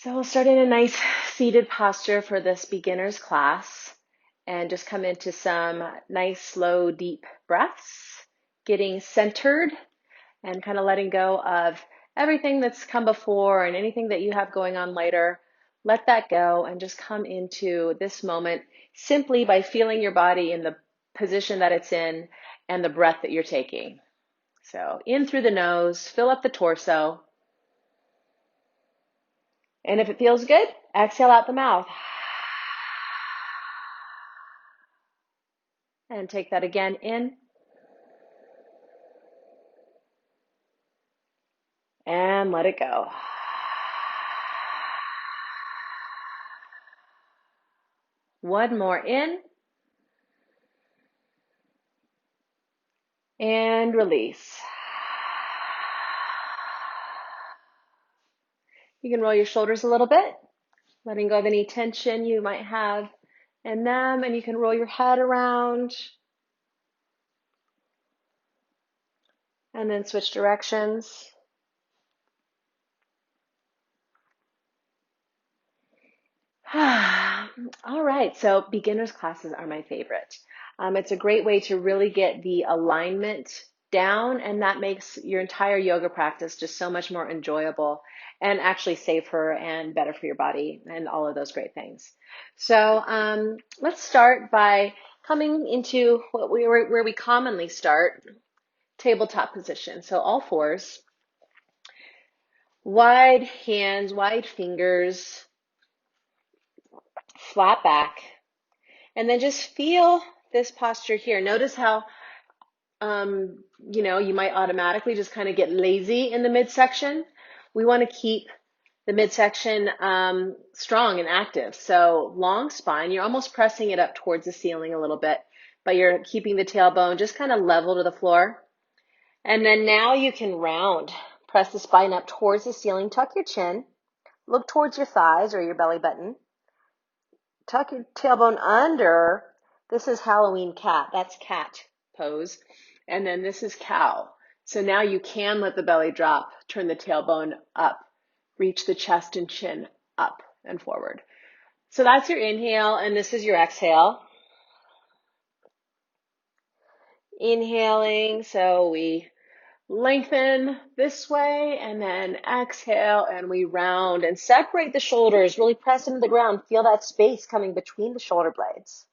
So we'll start in a nice seated posture for this beginner's class and just come into some nice, slow, deep breaths, getting centered and kind of letting go of everything that's come before and anything that you have going on later. Let that go and just come into this moment simply by feeling your body in the position that it's in and the breath that you're taking. So in through the nose, fill up the torso. And if it feels good, exhale out the mouth. And take that again in. And let it go. One more in. And release. You can roll your shoulders a little bit, letting go of any tension you might have in them, and you can roll your head around. And then switch directions. All right, so beginners classes are my favorite. It's a great way to really get the alignment down, and that makes your entire yoga practice just so much more enjoyable and actually safer and better for your body and all of those great things. So let's start by coming into where we commonly start, tabletop position. So all fours, wide hands, wide fingers, flat back, and then just feel this posture here. Notice how, you might automatically just kind of get lazy in the midsection. We want to keep the midsection strong and active. So long spine, you're almost pressing it up towards the ceiling a little bit, but you're keeping the tailbone just kind of level to the floor. And then now you can round. Press the spine up towards the ceiling, tuck your chin, look towards your thighs or your belly button. Tuck your tailbone under. This is Halloween cat. That's cat pose. And then this is cow. So now you can let the belly drop, turn the tailbone up, reach the chest and chin up and forward. So that's your inhale, and this is your exhale. Inhaling, so we lengthen this way, and then exhale, and we round and separate the shoulders, really press into the ground. Feel that space coming between the shoulder blades.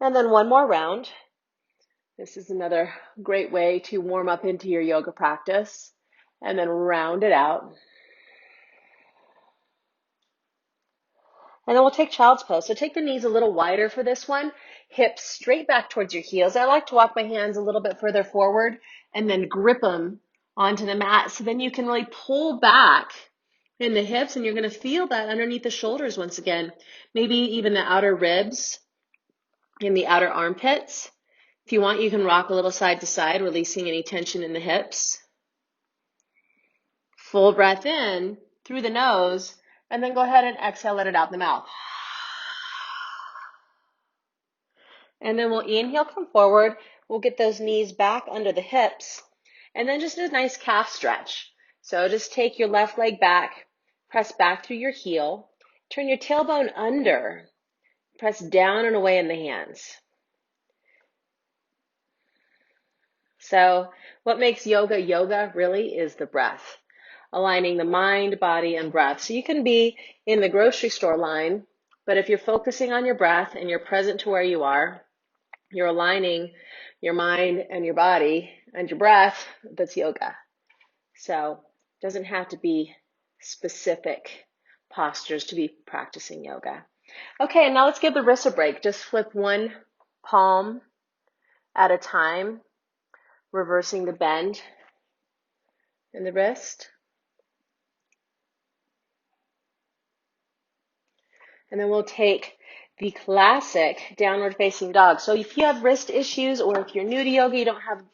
And then one more round. This is another great way to warm up into your yoga practice. And then round it out. And then we'll take child's pose. So take the knees a little wider for this one. Hips straight back towards your heels. I like to walk my hands a little bit further forward and then grip them onto the mat. So then you can really pull back in the hips, and you're going to feel that underneath the shoulders once again. Maybe even the outer ribs in the outer armpits. If you want, you can rock a little side to side, releasing any tension in the hips. Full breath in through the nose, and then go ahead and exhale, let it out the mouth. And then we'll inhale, come forward. We'll get those knees back under the hips, and then just a nice calf stretch. So just take your left leg back, press back through your heel, turn your tailbone under, press down and away in the hands. So what makes yoga yoga really is the breath, aligning the mind, body, and breath. So you can be in the grocery store line, but if you're focusing on your breath and you're present to where you are, you're aligning your mind and your body and your breath, that's yoga. So it doesn't have to be specific postures to be practicing yoga. Okay, and now let's give the wrists a break. Just flip one palm at a time, reversing the bend in the wrist. And then we'll take the classic downward facing dog. So if you have wrist issues, or if you're new to yoga, you don't have a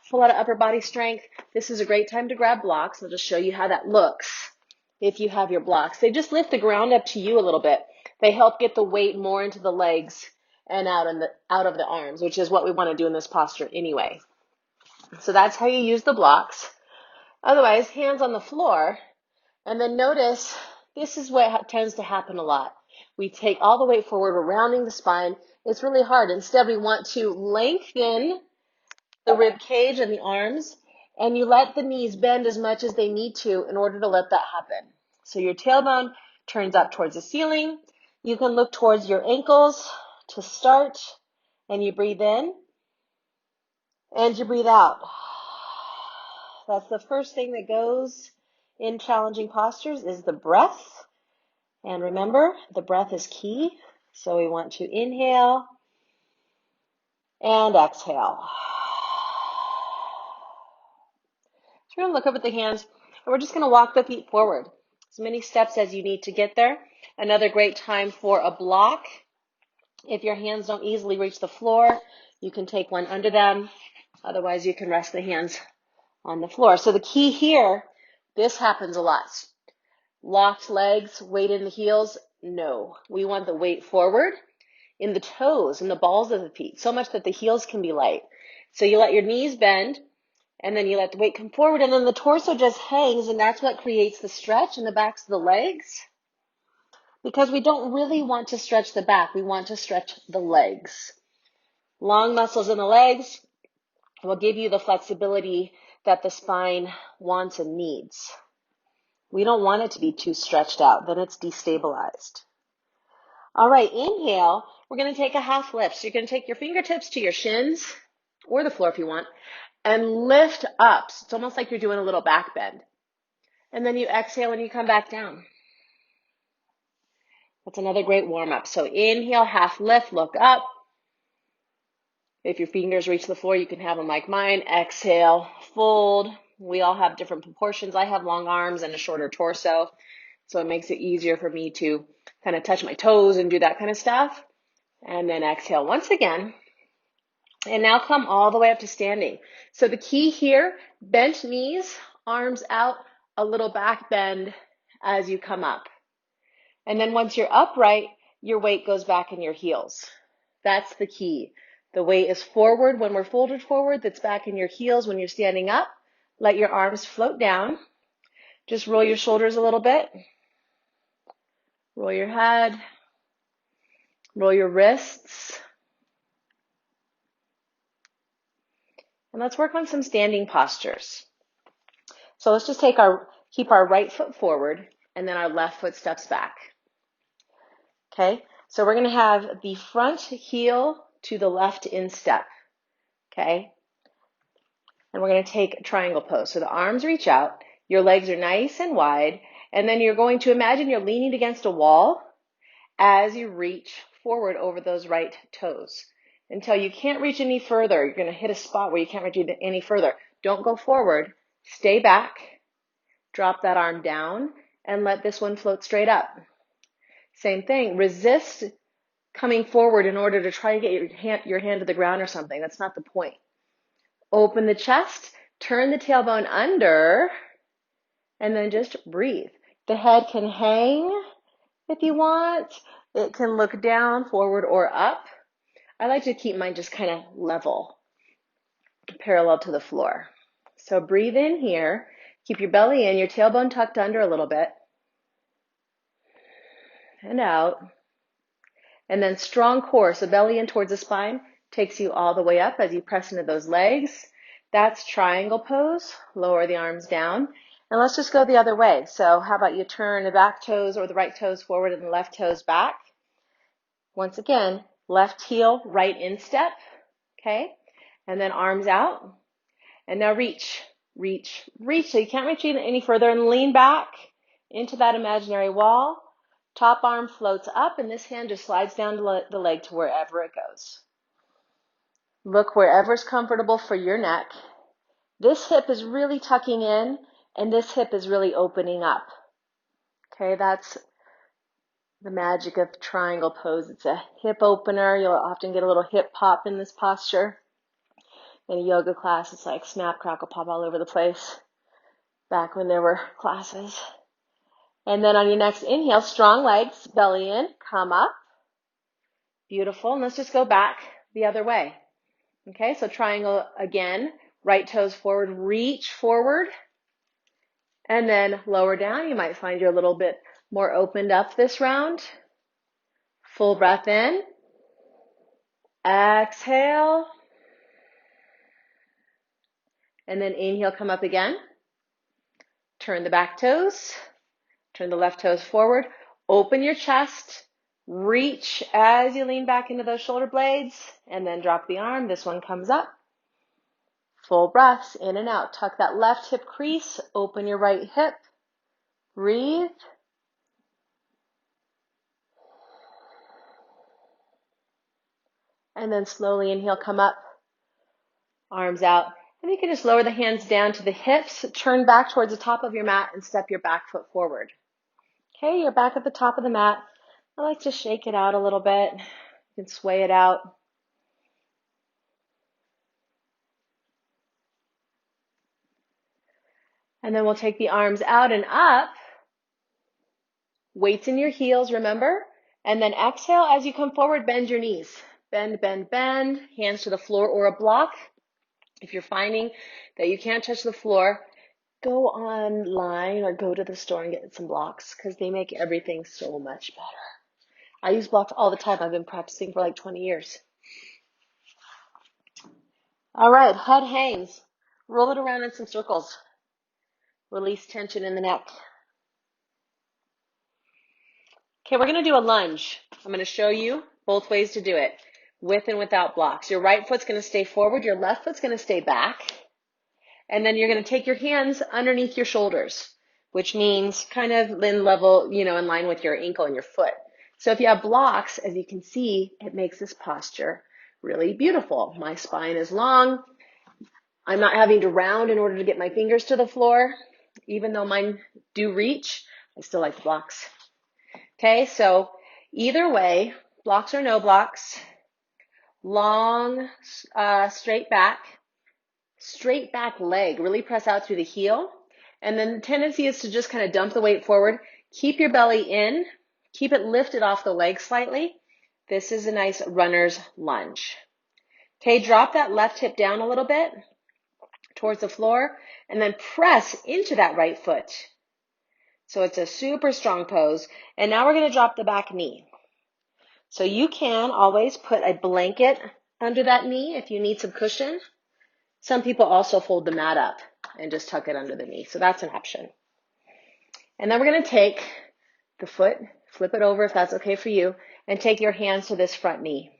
whole lot of upper body strength, this is a great time to grab blocks. I'll just show you how that looks if you have your blocks. They just lift the ground up to you a little bit. They help get the weight more into the legs and out of the arms, which is what we want to do in this posture anyway. So that's how you use the blocks. Otherwise, hands on the floor, and then notice This is what tends to happen a lot. We take all the weight forward, we're rounding the spine. It's really hard. Instead, we want to lengthen the rib cage and the arms, and you let the knees bend as much as they need to in order to let that happen. So your tailbone turns up towards the ceiling. You can look towards your ankles to start, and you breathe in, and you breathe out. That's the first thing that goes in challenging postures is the breath. And remember, the breath is key. So we want to inhale and exhale. So we're going to look up at the hands, and we're just going to walk the feet forward. As many steps as you need to get there. Another great time for a block. If your hands don't easily reach the floor, you can take one under them. Otherwise, you can rest the hands on the floor. So the key here, this happens a lot. Locked legs, weight in the heels. No, we want the weight forward in the toes, in the balls of the feet, so much that the heels can be light. So you let your knees bend, and then you let the weight come forward, and then the torso just hangs, and that's what creates the stretch in the backs of the legs. Because we don't really want to stretch the back, we want to stretch the legs. Long muscles in the legs will give you the flexibility that the spine wants and needs. We don't want it to be too stretched out, then it's destabilized. All right, inhale, we're going to take a half lift. So you're going to take your fingertips to your shins, or the floor if you want, and lift up. So it's almost like you're doing a little back bend. And then you exhale and you come back down. That's another great warm-up. So inhale, half lift, look up. If your fingers reach the floor, you can have them like mine. Exhale, fold. We all have different proportions. I have long arms and a shorter torso, so it makes it easier for me to kind of touch my toes and do that kind of stuff. And then exhale once again. And now come all the way up to standing. So the key here, bent knees, arms out, a little back bend as you come up. And then once you're upright, your weight goes back in your heels. That's the key. The weight is forward when we're folded forward. That's back in your heels when you're standing up. Let your arms float down. Just roll your shoulders a little bit. Roll your head. Roll your wrists. And let's work on some standing postures. So let's just keep our right foot forward, and then our left foot steps back. Okay, so we're going to have the front heel to the left instep. Okay, and we're going to take a triangle pose. So the arms reach out, your legs are nice and wide, and then you're going to imagine you're leaning against a wall as you reach forward over those right toes until you can't reach any further. You're going to hit a spot where you can't reach any further. Don't go forward. Stay back. Drop that arm down and let this one float straight up. Same thing. Resist coming forward in order to try to get your hand to the ground or something. That's not the point. Open the chest, turn the tailbone under, and then just breathe. The head can hang if you want. It can look down, forward, or up. I like to keep mine just kind of level, parallel to the floor. So breathe in here. Keep your belly in, your tailbone tucked under a little bit. And out. And then strong core, so belly in towards the spine, takes you all the way up as you press into those legs. That's triangle pose. Lower the arms down. And let's just go the other way. So how about you turn the back toes or the right toes forward and the left toes back. Once again, left heel, right instep. Okay? And then arms out. And now reach, reach, reach. So you can't reach any further, and lean back into that imaginary wall. Top arm floats up, and this hand just slides down the leg to wherever it goes. Look wherever's comfortable for your neck. This hip is really tucking in, and this hip is really opening up. Okay, that's the magic of triangle pose. It's a hip opener. You'll often get a little hip pop in this posture. In a yoga class, it's like snap, crackle, pop all over the place. Back when there were classes. And then on your next inhale, strong legs, belly in, come up. Beautiful. And let's just go back the other way. Okay, so triangle again, right toes forward, reach forward, and then lower down. You might find you're a little bit More opened up this round. Full breath in. Exhale. And then inhale, come up again. Turn the back toes. Turn the left toes forward. Open your chest. Reach as you lean back into those shoulder blades. And then drop the arm. This one comes up. Full breaths in and out. Tuck that left hip crease. Open your right hip. Breathe. And then slowly inhale, come up. Arms out. And you can just lower the hands down to the hips, turn back towards the top of your mat, and step your back foot forward. Okay, you're back at the top of the mat. I like to shake it out a little bit. You can sway it out. And then we'll take the arms out and up. Weights in your heels, remember? And then exhale as you come forward, bend your knees. Bend, bend, bend. Hands to the floor or a block. If you're finding that you can't touch the floor, go online or go to the store and get some blocks because they make everything so much better. I use blocks all the time. I've been practicing for like 20 years. All right, head hangs. Roll it around in some circles. Release tension in the neck. Okay, we're going to do a lunge. I'm going to show you both ways to do it, with and without blocks. Your right foot's going to stay forward. Your left foot's going to stay back. And then you're going to take your hands underneath your shoulders, which means kind of in level, in line with your ankle and your foot. So if you have blocks, as you can see, it makes this posture really beautiful. My spine is long. I'm not having to round in order to get my fingers to the floor. Even though mine do reach, I still like the blocks. Okay, so either way, blocks or no blocks, long, straight back leg, really press out through the heel. And then the tendency is to just kind of dump the weight forward. Keep your belly in, keep it lifted off the leg slightly. This is a nice runner's lunge. Okay, drop that left hip down a little bit towards the floor and then press into that right foot. So it's a super strong pose. And now we're going to drop the back knee. So you can always put a blanket under that knee if you need some cushion. Some people also fold the mat up and just tuck it under the knee. So that's an option. And then we're going to take the foot, flip it over if that's okay for you, and take your hands to this front knee.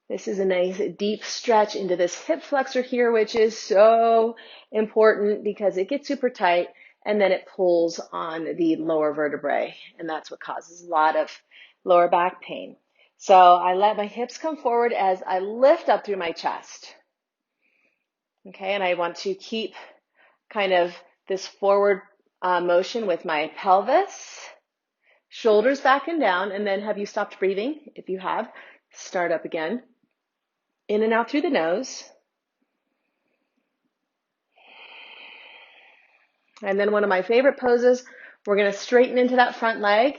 This is a nice deep stretch into this hip flexor here, which is so important because it gets super tight and then it pulls on the lower vertebrae. And that's what causes a lot of lower back pain. So I let my hips come forward as I lift up through my chest. Okay, and I want to keep kind of this forward motion with my pelvis, shoulders back and down, and then have you stopped breathing? If you have, start up again. In and out through the nose. And then one of my favorite poses, we're going to straighten into that front leg,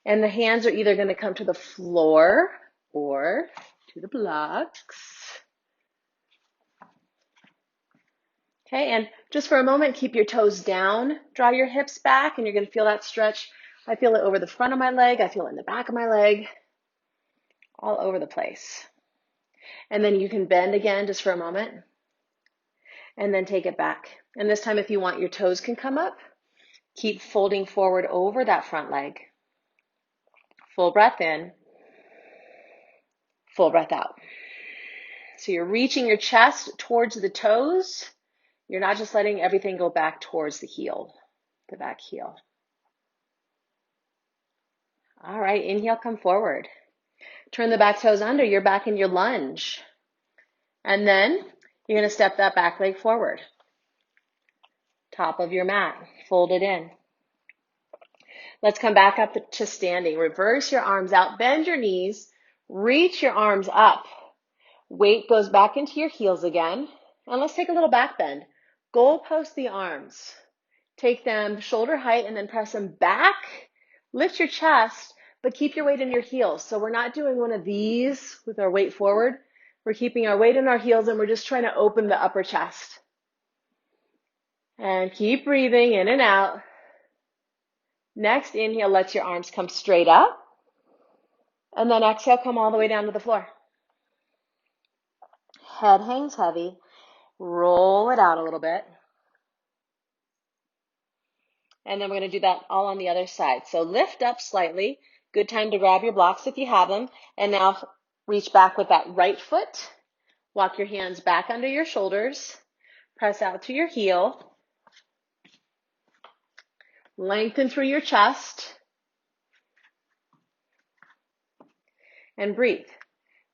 and the hands are either going to come to the floor or to the blocks. Okay, and just for a moment, keep your toes down, draw your hips back, and you're going to feel that stretch. I feel it over the front of my leg, I feel it in the back of my leg, all over the place. And then you can bend again just for a moment, and then take it back. And this time, if you want, your toes can come up. Keep folding forward over that front leg. Full breath in, full breath out. So you're reaching your chest towards the toes. You're not just letting everything go back towards the heel, the back heel. All right, inhale, come forward. Turn the back toes under, you're back in your lunge. And then you're going to step that back leg forward. Top of your mat, fold it in. Let's come back up to standing. Reverse your arms out, bend your knees, reach your arms up. Weight goes back into your heels again. And let's take a little back bend. Goalpost the arms. Take them shoulder height and then press them back. Lift your chest, but keep your weight in your heels. So we're not doing one of these with our weight forward. We're keeping our weight in our heels and we're just trying to open the upper chest. And keep breathing in and out. Next, inhale, let your arms come straight up. And then exhale, come all the way down to the floor. Head hangs heavy. Roll it out a little bit. And then we're going to do that all on the other side. So lift up slightly. Good time to grab your blocks if you have them. And now reach back with that right foot. Walk your hands back under your shoulders. Press out to your heel. Lengthen through your chest. And breathe.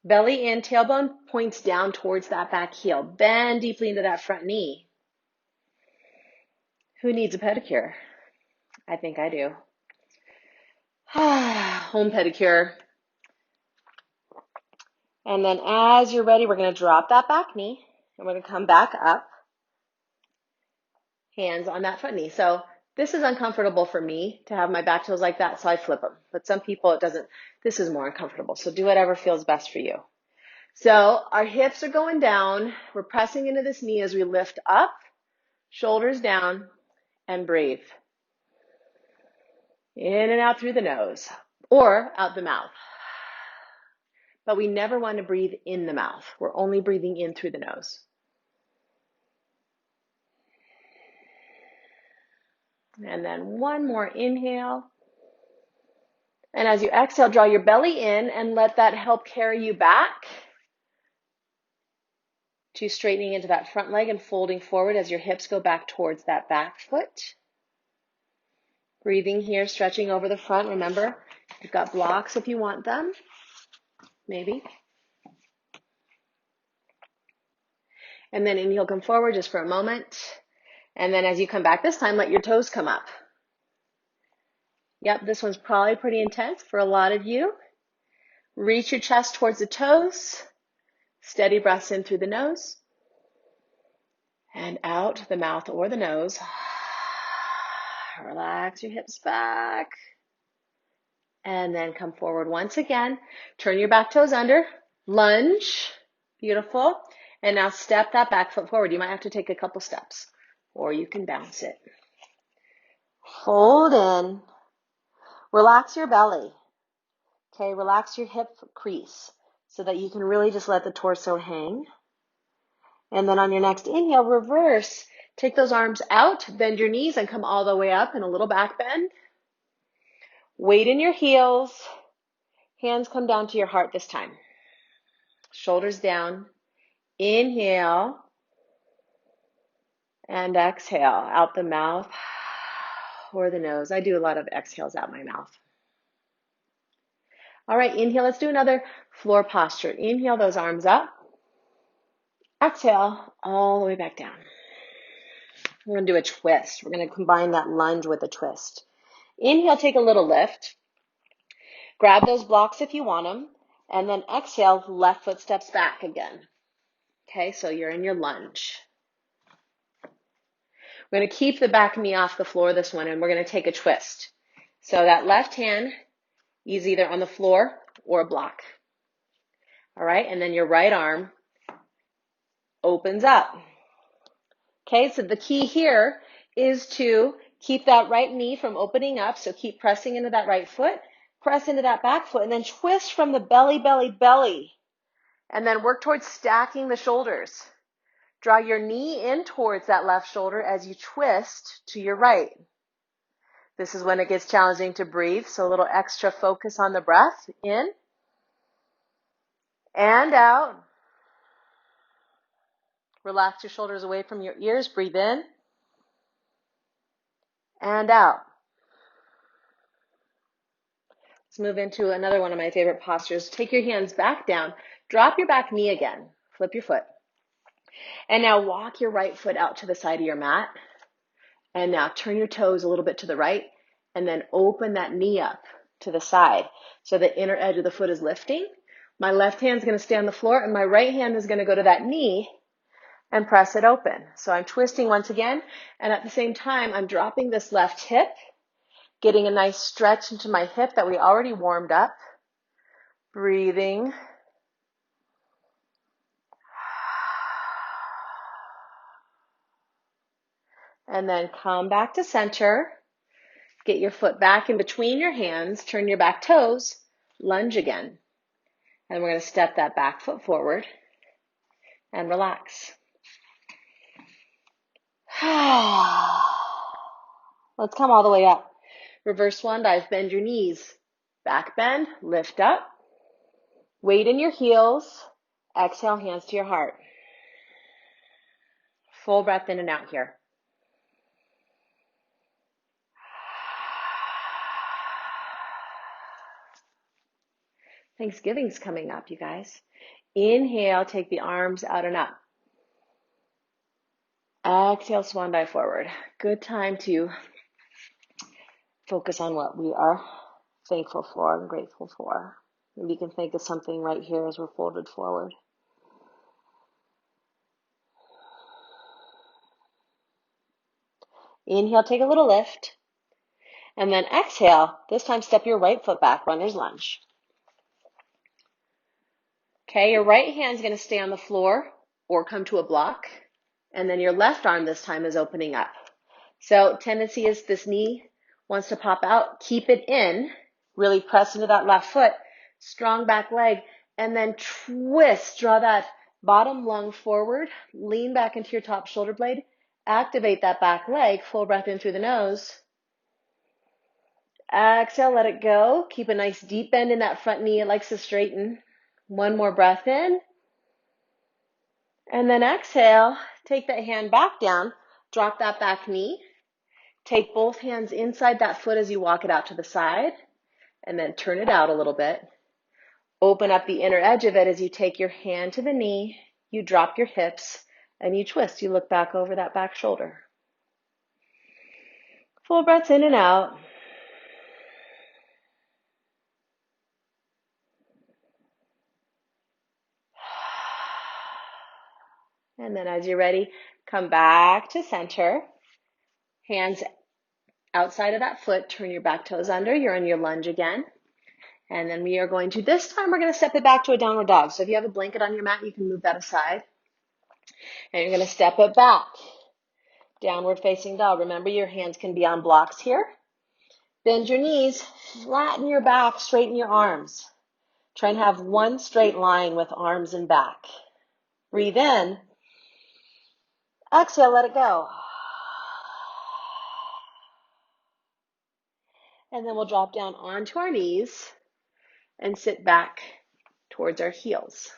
Belly in, tailbone points down towards that back heel. Bend deeply into that front knee. Who needs a pedicure? I think I do. Home pedicure. And then as you're ready, we're going to drop that back knee. And we're going to come back up. Hands on that front knee. So this is uncomfortable for me to have my back toes like that, so I flip them. But some people, it doesn't. This is more uncomfortable. So do whatever feels best for you. So our hips are going down. We're pressing into this knee as we lift up, shoulders down, and breathe. In and out through the nose or out the mouth. But we never want to breathe in the mouth. We're only breathing in through the nose. And then one more inhale. And as you exhale, draw your belly in and let that help carry you back to straightening into that front leg and folding forward as your hips go back towards that back foot. Breathing here, stretching over the front. Remember, you've got blocks if you want them, maybe. And then inhale, come forward just for a moment. And then as you come back this time, let your toes come up. Yep, this one's probably pretty intense for a lot of you. Reach your chest towards the toes. Steady breaths in through the nose. And out the mouth or the nose. Relax your hips back. And then come forward once again. Turn your back toes under. Lunge. Beautiful. And now step that back foot forward. You might have to take a couple steps, or you can bounce it. Fold in. Relax your belly. Okay, relax your hip crease so that you can really just let the torso hang. And then on your next inhale, reverse. Take those arms out, bend your knees, and come all the way up in a little back bend. Weight in your heels. Hands come down to your heart this time. Shoulders down. Inhale. And exhale out the mouth or the nose. I do a lot of exhales out my mouth. All right, inhale. Let's do another floor posture. Inhale those arms up. Exhale all the way back down. We're going to do a twist. We're going to combine that lunge with a twist. Inhale, take a little lift. Grab those blocks if you want them. And then exhale, left foot steps back again. Okay, so you're in your lunge. We're going to keep the back knee off the floor this one, and we're going to take a twist. So that left hand is either on the floor or a block. All right, and then your right arm opens up. Okay, so the key here is to keep that right knee from opening up. So keep pressing into that right foot, press into that back foot, and then twist from the belly, belly, belly. And then work towards stacking the shoulders. Draw your knee in towards that left shoulder as you twist to your right. This is when it gets challenging to breathe, so a little extra focus on the breath. In and out. Relax your shoulders away from your ears. Breathe in and out. Let's move into another one of my favorite postures. Take your hands back down. Drop your back knee again. Flip your foot. And now walk your right foot out to the side of your mat. And now turn your toes a little bit to the right. And then open that knee up to the side so the inner edge of the foot is lifting. My left hand is going to stay on the floor, and my right hand is going to go to that knee and press it open. So I'm twisting once again, and at the same time, I'm dropping this left hip, getting a nice stretch into my hip that we already warmed up. Breathing. And then come back to center. Get your foot back in between your hands, turn your back toes, lunge again. And we're going to step that back foot forward and relax. Let's come all the way up. Reverse swan dive, bend your knees. Back bend, lift up. Weight in your heels. Exhale, hands to your heart. Full breath in and out here. Thanksgiving's coming up, you guys. Inhale, take the arms out and up. Exhale, swan dive forward. Good time to focus on what we are thankful for and grateful for. Maybe you can think of something right here as we're folded forward. Inhale, take a little lift. And then exhale, this time step your right foot back, runner's lunge. Okay, your right hand's going to stay on the floor or come to a block. And then your left arm this time is opening up. So tendency is this knee wants to pop out. Keep it in. Really press into that left foot. Strong back leg. And then twist. Draw that bottom lung forward. Lean back into your top shoulder blade. Activate that back leg. Full breath in through the nose. Exhale, let it go. Keep a nice deep bend in that front knee. It likes to straighten. One more breath in. And then exhale, take that hand back down. Drop that back knee. Take both hands inside that foot as you walk it out to the side. And then turn it out a little bit. Open up the inner edge of it as you take your hand to the knee. You drop your hips and you twist. You look back over that back shoulder. Full breaths in and out. And then as you're ready, come back to center. Hands outside of that foot. Turn your back toes under. You're in your lunge again. And then we are going to, this time we're going to step it back to a downward dog. So if you have a blanket on your mat, you can move that aside. And you're going to step it back. Downward facing dog. Remember, your hands can be on blocks here. Bend your knees. Flatten your back. Straighten your arms. Try and have one straight line with arms and back. Breathe in. Exhale, let it go. And then we'll drop down onto our knees and sit back towards our heels.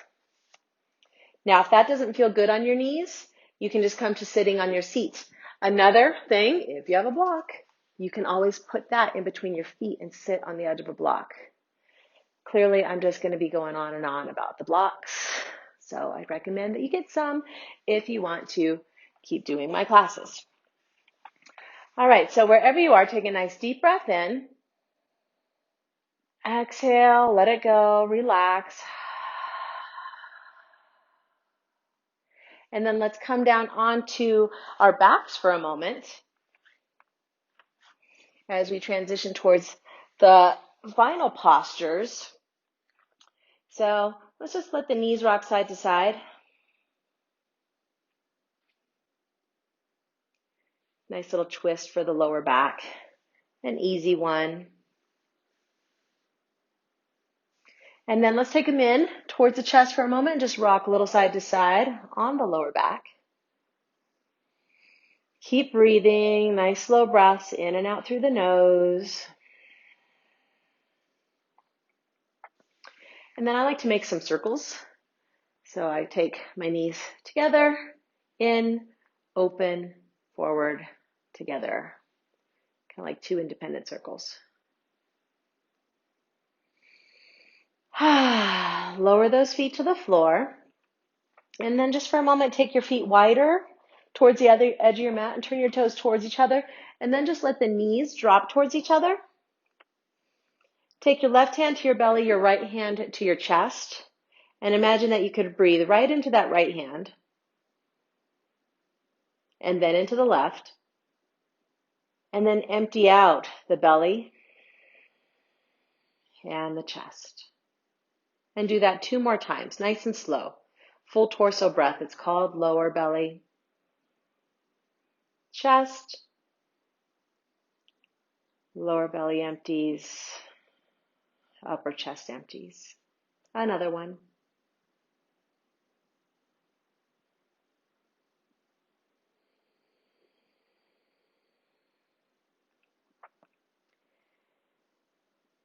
Now, if that doesn't feel good on your knees, you can just come to sitting on your seat. Another thing, if you have a block, you can always put that in between your feet and sit on the edge of a block. Clearly, I'm just going to be going on and on about the blocks. So I recommend that you get some if you want to keep doing my classes. All right, so wherever you are, take a nice deep breath in. Exhale, let it go, relax. And then let's come down onto our backs for a moment as we transition towards the final postures. So let's just let the knees rock side to side. Nice little twist for the lower back. An easy one. And then let's take them in towards the chest for a moment and just rock a little side to side on the lower back. Keep breathing, nice slow breaths in and out through the nose. And then I like to make some circles. So I take my knees together, in, open, forward, together. Kind of like two independent circles. Lower those feet to the floor. And then just for a moment, take your feet wider towards the other edge of your mat and turn your toes towards each other. And then just let the knees drop towards each other. Take your left hand to your belly, your right hand to your chest. And imagine that you could breathe right into that right hand. And then into the left. And then empty out the belly and the chest. And do that 2 more times, nice and slow. Full torso breath. It's called lower belly, chest, Lower belly empties, upper chest empties. Another one.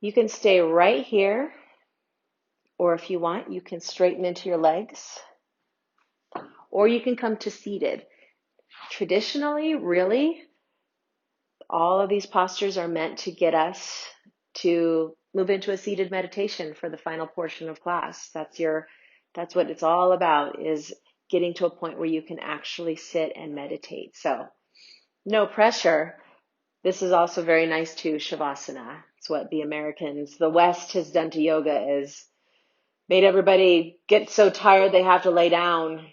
You can stay right here, or if you want, you can straighten into your legs, or you can come to seated. Traditionally, really, all of these postures are meant to get us to move into a seated meditation for the final portion of class. That's what it's all about, is getting to a point where you can actually sit and meditate. So no pressure. This is also very nice too, Shavasana. It's what the West has done to yoga, is made everybody get so tired they have to lay down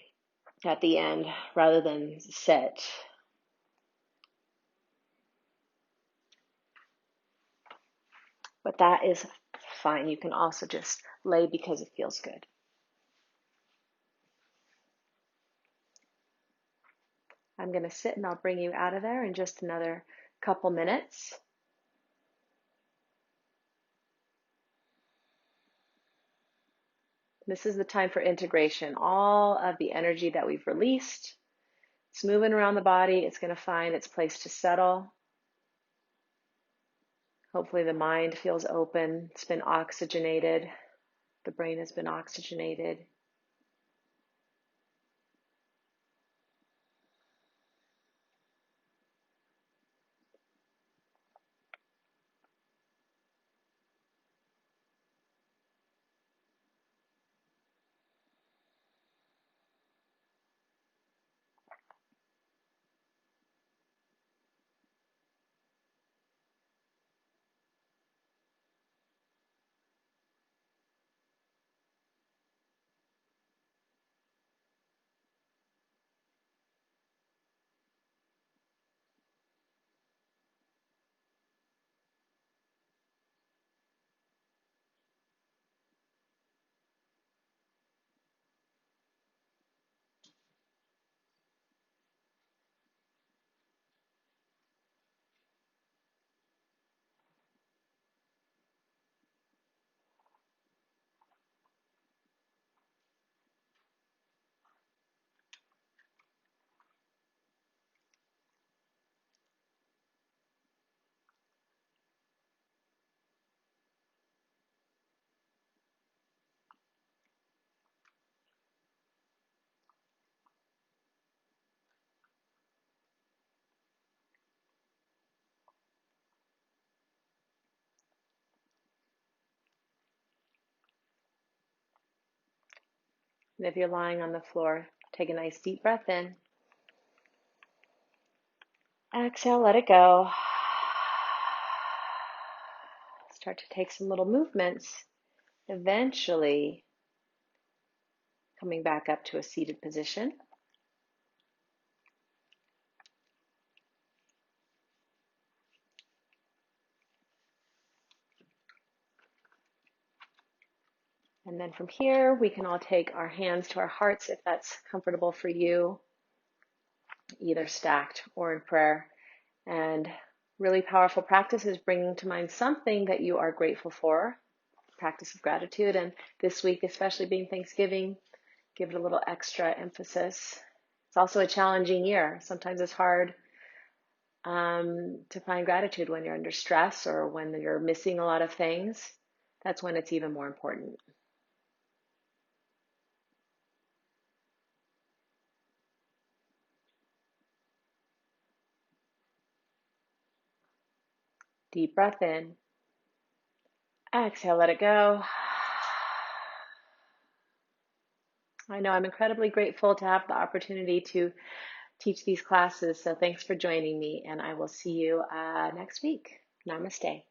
at the end rather than sit. But that is fine. You can also just lay because it feels good. I'm going to sit and I'll bring you out of there in just another couple minutes. This is the time for integration. All of the energy that we've released, it's moving around the body. It's going to find its place to settle. Hopefully the mind feels open. It's been oxygenated. The brain has been oxygenated. And if you're lying on the floor, take a nice deep breath in. Exhale, let it go. Start to take some little movements, eventually coming back up to a seated position. And then from here, we can all take our hands to our hearts if that's comfortable for you, either stacked or in prayer. And really powerful practice is bringing to mind something that you are grateful for, practice of gratitude. And this week, especially being Thanksgiving, give it a little extra emphasis. It's also a challenging year. Sometimes it's hard to find gratitude when you're under stress or when you're missing a lot of things. That's when it's even more important. Deep breath in. Exhale, let it go. I know I'm incredibly grateful to have the opportunity to teach these classes, so thanks for joining me, and I will see you next week. Namaste.